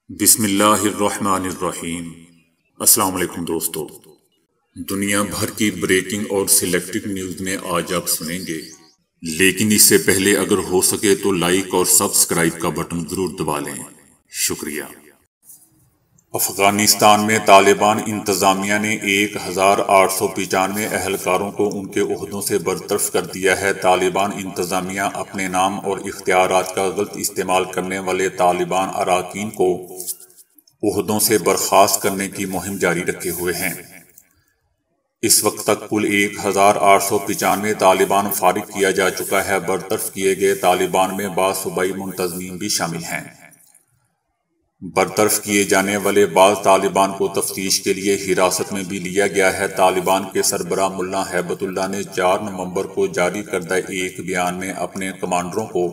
بسم اللہ الرحمن الرحیم۔ السلام علیکم دوستو، دنیا بھر کی بریکنگ اور سلیکٹڈ نیوز میں آج آپ سنیں گے، لیکن اس سے پہلے اگر ہو سکے تو لائک اور سبسکرائب کا بٹن ضرور دبا لیں۔ شکریہ۔ افغانستان میں طالبان انتظامیہ نے 1895 اہلکاروں کو ان کے عہدوں سے برطرف کر دیا ہے۔ طالبان انتظامیہ اپنے نام اور اختیارات کا غلط استعمال کرنے والے طالبان اراکین کو عہدوں سے برخاست کرنے کی مہم جاری رکھے ہوئے ہیں۔ اس وقت تک کل 1895 طالبان فارغ کیا جا چکا ہے۔ برطرف کیے گئے طالبان میں بعض صوبائی منتظمین بھی شامل ہیں۔ برطرف کیے جانے والے بعض طالبان کو تفتیش کے لیے حراست میں بھی لیا گیا ہے۔ طالبان کے سربراہ ملا ہیبت اللہ نے 4 نومبر کو جاری کردہ ایک بیان میں اپنے کمانڈروں کو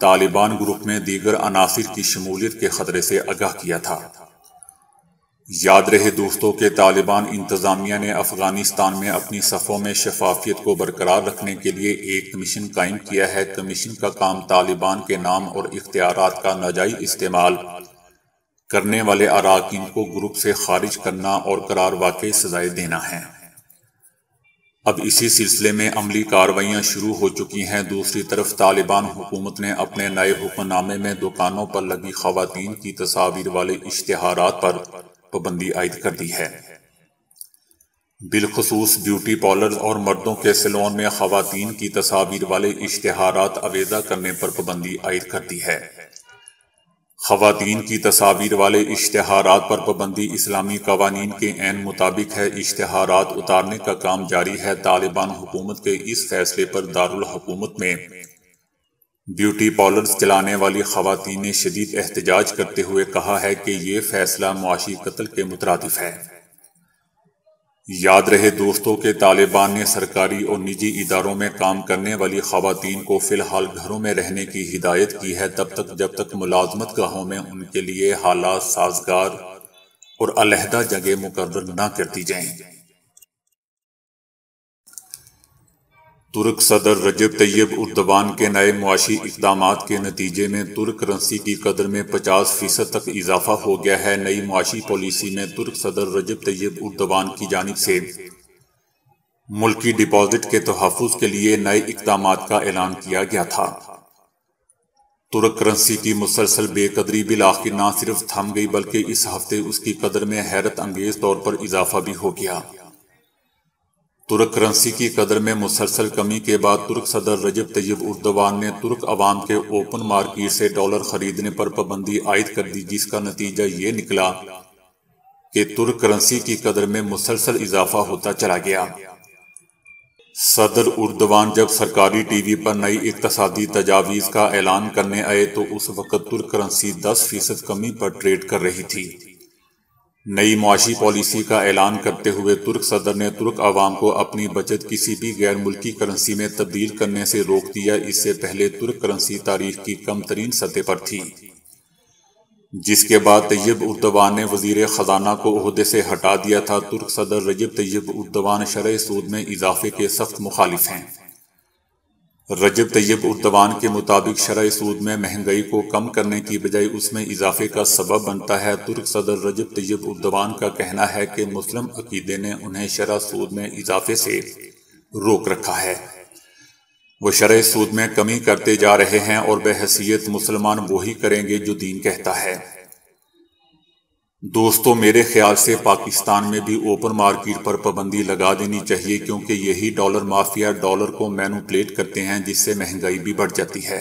طالبان گروپ میں دیگر عناصر کی شمولیت کے خطرے سے آگاہ کیا تھا۔ یاد رہے دوستوں کہ طالبان انتظامیہ نے افغانستان میں اپنی صفوں میں شفافیت کو برقرار رکھنے کے لیے ایک کمیشن قائم کیا ہے۔ کمیشن کا کام طالبان کے نام اور اختیارات کا ناجائز استعمال کرنے والے اراکین کو گروپ سے خارج کرنا اور قرار واقعی سزائیں دینا ہے۔ اب اسی سلسلے میں عملی کارروائیاں شروع ہو چکی ہیں۔ دوسری طرف طالبان حکومت نے اپنے نئے حکم نامے میں دکانوں پر لگی خواتین کی تصاویر والے اشتہارات پر پابندی عائد کر دی ہے۔ بالخصوص بیوٹی پارلرز اور مردوں کے سیلون میں خواتین کی تصاویر والے اشتہارات آویزاں کرنے پر پابندی عائد کر دی ہے۔ خواتین کی تصاویر والے اشتہارات پر پابندی اسلامی قوانین کے عین مطابق ہے۔ اشتہارات اتارنے کا کام جاری ہے۔ طالبان حکومت کے اس فیصلے پر دارالحکومت میں بیوٹی پارلرز چلانے والی خواتین نے شدید احتجاج کرتے ہوئے کہا ہے کہ یہ فیصلہ معاشی قتل کے مترادف ہے۔ یاد رہے دوستوں کہ طالبان نے سرکاری اور نجی اداروں میں کام کرنے والی خواتین کو فی الحال گھروں میں رہنے کی ہدایت کی ہے جب تک ملازمت گاہوں میں ان کے لیے حالات سازگار اور علیحدہ جگہ مقرر نہ کر دی جائیں۔ ترک صدر رجب طیب اردوان کے نئے معاشی اقدامات کے نتیجے میں ترک کرنسی کی قدر میں 50% تک اضافہ ہو گیا ہے۔ نئی معاشی پالیسی میں ترک صدر رجب طیب اردوان کی جانب سے ملکی ڈپازٹ کے تحفظ کے لیے نئے اقدامات کا اعلان کیا گیا تھا۔ ترک کرنسی کی مسلسل بے قدری بالآخر نہ صرف تھم گئی بلکہ اس ہفتے اس کی قدر میں حیرت انگیز طور پر اضافہ بھی ہو گیا۔ ترک کرنسی کی قدر میں مسلسل کمی کے بعد ترک صدر رجب طیب اردوان نے ترک عوام کے اوپن مارکیٹ سے ڈالر خریدنے پر پابندی عائد کر دی، جس کا نتیجہ یہ نکلا کہ ترک کرنسی کی قدر میں مسلسل اضافہ ہوتا چلا گیا۔ صدر اردوان جب سرکاری ٹی وی پر نئی اقتصادی تجاویز کا اعلان کرنے آئے تو اس وقت ترک کرنسی 10% کمی پر ٹریڈ کر رہی تھی۔ نئی معاشی پالیسی کا اعلان کرتے ہوئے ترک صدر نے ترک عوام کو اپنی بچت کسی بھی غیر ملکی کرنسی میں تبدیل کرنے سے روک دیا۔ اس سے پہلے ترک کرنسی تاریخ کی کم ترین سطح پر تھی، جس کے بعد طیب اردوان نے وزیر خزانہ کو عہدے سے ہٹا دیا تھا۔ ترک صدر رجب طیب اردوان شرح سود میں اضافے کے سخت مخالف ہیں۔ رجب طیب اردوان کے مطابق شرح سود میں مہنگائی کو کم کرنے کی بجائے اس میں اضافے کا سبب بنتا ہے۔ ترک صدر رجب طیب اردوان کا کہنا ہے کہ مسلم عقیدے نے انہیں شرح سود میں اضافے سے روک رکھا ہے۔ وہ شرح سود میں کمی کرتے جا رہے ہیں اور بحیثیت مسلمان وہی کریں گے جو دین کہتا ہے۔ دوستو میرے خیال سے پاکستان میں بھی اوپن مارکیٹ پر پابندی لگا دینی چاہیے، کیونکہ یہی ڈالر مافیا ڈالر کو مینوپولیٹ کرتے ہیں، جس سے مہنگائی بھی بڑھ جاتی ہے۔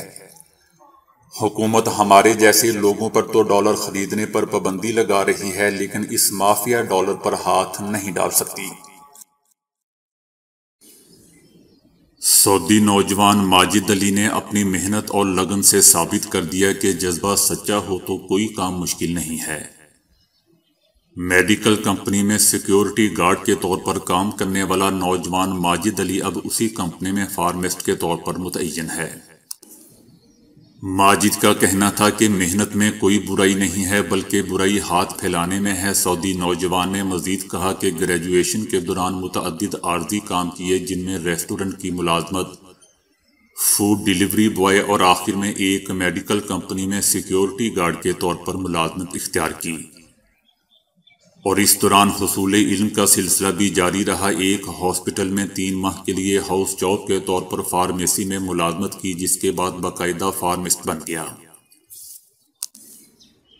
حکومت ہمارے جیسے لوگوں پر تو ڈالر خریدنے پر پابندی لگا رہی ہے، لیکن اس مافیا ڈالر پر ہاتھ نہیں ڈال سکتی۔ سعودی نوجوان ماجد علی نے اپنی محنت اور لگن سے ثابت کر دیا کہ جذبہ سچا ہو تو کوئی کام مشکل نہیں ہے۔ میڈیکل کمپنی میں سیکیورٹی گارڈ کے طور پر کام کرنے والا نوجوان ماجد علی اب اسی کمپنی میں فارماسسٹ کے طور پر متعین ہے۔ ماجد کا کہنا تھا کہ محنت میں کوئی برائی نہیں ہے بلکہ برائی ہاتھ پھیلانے میں ہے۔ سعودی نوجوان نے مزید کہا کہ گریجویشن کے دوران متعدد عارضی کام کیے، جن میں ریسٹورنٹ کی ملازمت، فوڈ ڈیلیوری بوائے اور آخر میں ایک میڈیکل کمپنی میں سیکیورٹی گارڈ کے طور پر ملازمت اختیار کی، اور اس دوران حصول علم کا سلسلہ بھی جاری رہا۔ ایک ہاسپٹل میں 3 ماہ کے لیے ہاؤس جاب کے طور پر فارمیسی میں ملازمت کی، جس کے بعد باقاعدہ فارمسٹ بن گیا۔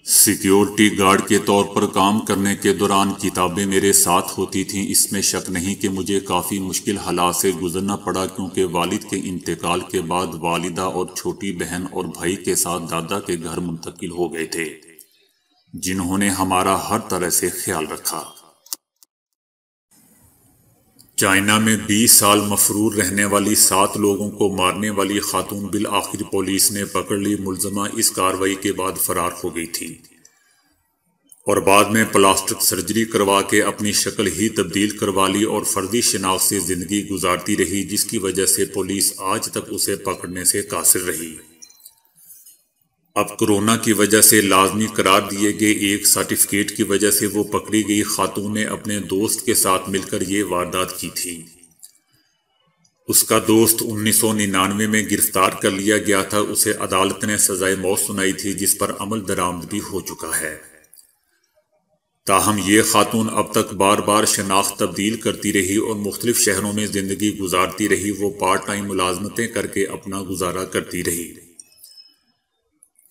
سیکیورٹی گارڈ کے طور پر کام کرنے کے دوران کتابیں میرے ساتھ ہوتی تھیں۔ اس میں شک نہیں کہ مجھے کافی مشکل حالات سے گزرنا پڑا، کیونکہ والد کے انتقال کے بعد والدہ اور چھوٹی بہن اور بھائی کے ساتھ دادا کے گھر منتقل ہو گئے تھے، جنہوں نے ہمارا ہر طرح سے خیال رکھا۔ چائنا میں 20 سال مفرور رہنے والی 7 لوگوں کو مارنے والی خاتون بالآخر پولیس نے پکڑ لی۔ ملزمہ اس کارروائی کے بعد فرار ہو گئی تھی اور بعد میں پلاسٹک سرجری کروا کے اپنی شکل ہی تبدیل کروا لی اور فرضی شناخت سے زندگی گزارتی رہی، جس کی وجہ سے پولیس آج تک اسے پکڑنے سے قاصر رہی۔ اب کورونا کی وجہ سے لازمی قرار دیے گئے ایک سرٹیفکیٹ کی وجہ سے وہ پکڑی گئی خاتون نے اپنے دوست کے ساتھ مل کر یہ واردات کی تھی۔ اس کا دوست 1999 میں گرفتار کر لیا گیا تھا۔ اسے عدالت نے سزائے موت سنائی تھی، جس پر عمل درآمد بھی ہو چکا ہے۔ تاہم یہ خاتون اب تک بار بار شناخت تبدیل کرتی رہی اور مختلف شہروں میں زندگی گزارتی رہی۔ وہ پارٹ ٹائم ملازمتیں کر کے اپنا گزارا کرتی رہی۔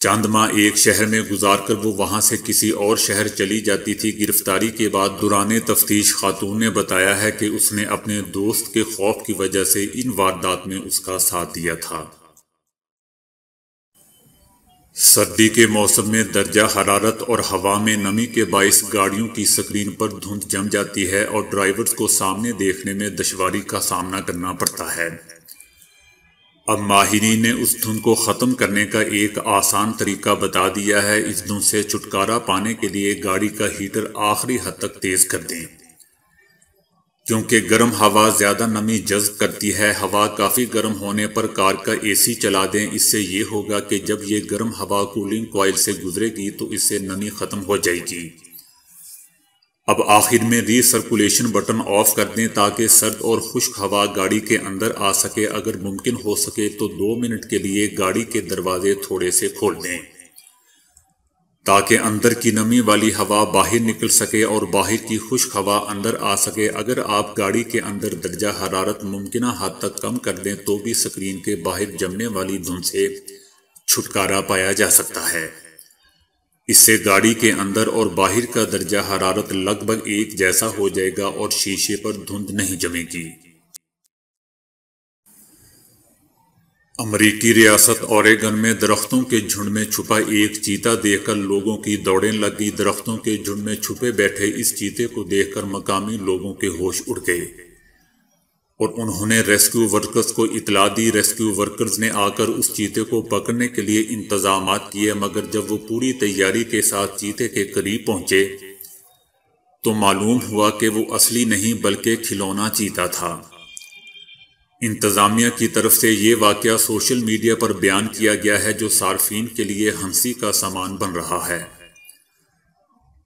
چند ماہ ایک شہر میں گزار کر وہ وہاں سے کسی اور شہر چلی جاتی تھی۔ گرفتاری کے بعد دوران تفتیش خاتون نے بتایا ہے کہ اس نے اپنے دوست کے خوف کی وجہ سے ان واردات میں اس کا ساتھ دیا تھا۔ سردی کے موسم میں درجہ حرارت اور ہوا میں نمی کے باعث گاڑیوں کی سکرین پر دھند جم جاتی ہے اور ڈرائیورز کو سامنے دیکھنے میں دشواری کا سامنا کرنا پڑتا ہے۔ اب ماہرین نے اس دھند کو ختم کرنے کا ایک آسان طریقہ بتا دیا ہے۔ اس دھند سے چھٹکارا پانے کے لیے گاڑی کا ہیٹر آخری حد تک تیز کر دیں، کیونکہ گرم ہوا زیادہ نمی جذب کرتی ہے۔ ہوا کافی گرم ہونے پر کار کا اے سی چلا دیں۔ اس سے یہ ہوگا کہ جب یہ گرم ہوا کولنگ کوائل سے گزرے گی تو اس سے نمی ختم ہو جائے گی۔ اب آخر میں ری سرکولیشن بٹن آف کر دیں تاکہ سرد اور خشک ہوا گاڑی کے اندر آ سکے۔ اگر ممکن ہو سکے تو 2 منٹ کے لیے گاڑی کے دروازے تھوڑے سے کھول دیں تاکہ اندر کی نمی والی ہوا باہر نکل سکے اور باہر کی خشک ہوا اندر آ سکے۔ اگر آپ گاڑی کے اندر درجہ حرارت ممکنہ حد تک کم کر دیں تو بھی سکرین کے باہر جمنے والی دھند سے چھٹکارا پایا جا سکتا ہے۔ اس سے گاڑی کے اندر اور باہر کا درجہ حرارت لگ بھگ ایک جیسا ہو جائے گا اور شیشے پر دھند نہیں جمے گی۔ امریکی ریاست اوریگن میں درختوں کے جھنڈ میں چھپا ایک چیتا دیکھ کر لوگوں کی دوڑیں لگ گئی۔ درختوں کے جھنڈ میں چھپے بیٹھے اس چیتے کو دیکھ کر مقامی لوگوں کے ہوش اڑ گئے اور انہوں نے ریسکیو ورکرز کو اطلاع دی۔ ریسکیو ورکرز نے آ کر اس چیتے کو پکڑنے کے لیے انتظامات کیے، مگر جب وہ پوری تیاری کے ساتھ چیتے کے قریب پہنچے تو معلوم ہوا کہ وہ اصلی نہیں بلکہ کھلونا چیتا تھا۔ انتظامیہ کی طرف سے یہ واقعہ سوشل میڈیا پر بیان کیا گیا ہے، جو صارفین کے لیے ہنسی کا سامان بن رہا ہے۔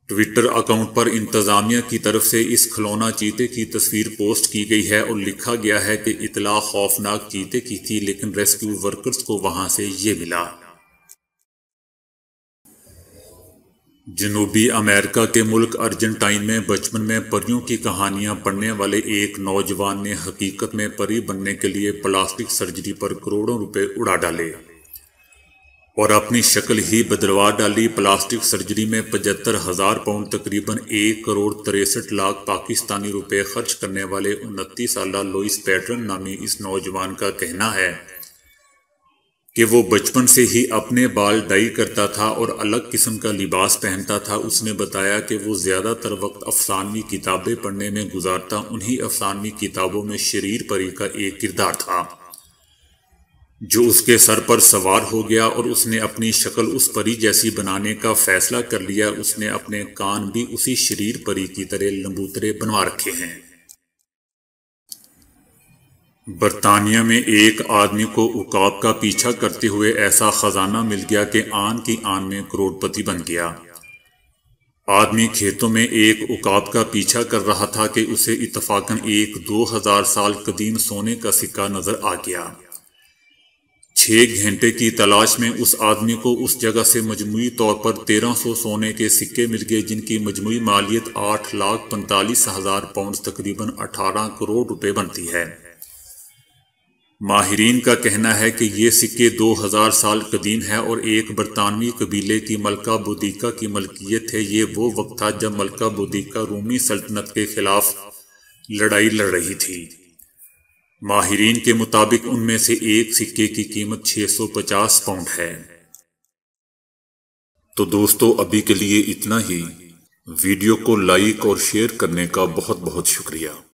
ٹویٹر اکاؤنٹ پر انتظامیہ کی طرف سے اس کھلونا چیتے کی تصویر پوسٹ کی گئی ہے اور لکھا گیا ہے کہ اطلاع خوفناک چیتے کی تھی، لیکن ریسکیو ورکرز کو وہاں سے یہ ملا۔ جنوبی امریکہ کے ملک ارجنٹائن میں بچپن میں پریوں کی کہانیاں پڑھنے والے ایک نوجوان نے حقیقت میں پری بننے کے لیے پلاسٹک سرجری پر کروڑوں روپے اڑا ڈالے اور اپنی شکل ہی بدلوا ڈالی۔ پلاسٹک سرجری میں 75,000 پاؤنڈ تقریباً 1,63,00,000 پاکستانی روپے خرچ کرنے والے 29 سالہ لوئس پیٹرن نامی اس نوجوان کا کہنا ہے کہ وہ بچپن سے ہی اپنے بال ڈائی کرتا تھا اور الگ قسم کا لباس پہنتا تھا۔ اس نے بتایا کہ وہ زیادہ تر وقت افسانوی کتابیں پڑھنے میں گزارتا۔ انہی افسانوی کتابوں میں شریر پری کا ایک کردار تھا جو اس کے سر پر سوار ہو گیا اور اس نے اپنی شکل اس پری جیسی بنانے کا فیصلہ کر لیا۔ اس نے اپنے کان بھی اسی شریر پری کی طرح لمبوترے بنوا رکھے ہیں۔ برطانیہ میں ایک آدمی کو عقاب کا پیچھا کرتے ہوئے ایسا خزانہ مل گیا کہ آن کی آن میں کروڑ پتی بن گیا۔ آدمی کھیتوں میں ایک عقاب کا پیچھا کر رہا تھا کہ اسے اتفاقاً ایک 2000 سال قدیم سونے کا سکہ نظر آ گیا۔ 6 گھنٹے کی تلاش میں اس آدمی کو اس جگہ سے مجموعی طور پر 1300 سونے کے سکے مل گئے، جن کی مجموعی مالیت 8,45,000 پاؤنڈ تقریباً 18 کروڑ روپے بنتی ہے۔ ماہرین کا کہنا ہے کہ یہ سکے 2000 سال قدیم ہیں اور ایک برطانوی قبیلے کی ملکہ بودیکا کی ملکیت ہے۔ یہ وہ وقت تھا جب ملکہ بودیکا رومی سلطنت کے خلاف لڑائی لڑ رہی تھی۔ ماہرین کے مطابق ان میں سے ایک سکے کی قیمت 650 پاؤنڈ ہے۔ تو دوستو ابھی کے لیے اتنا ہی۔ ویڈیو کو لائک اور شیئر کرنے کا بہت بہت شکریہ۔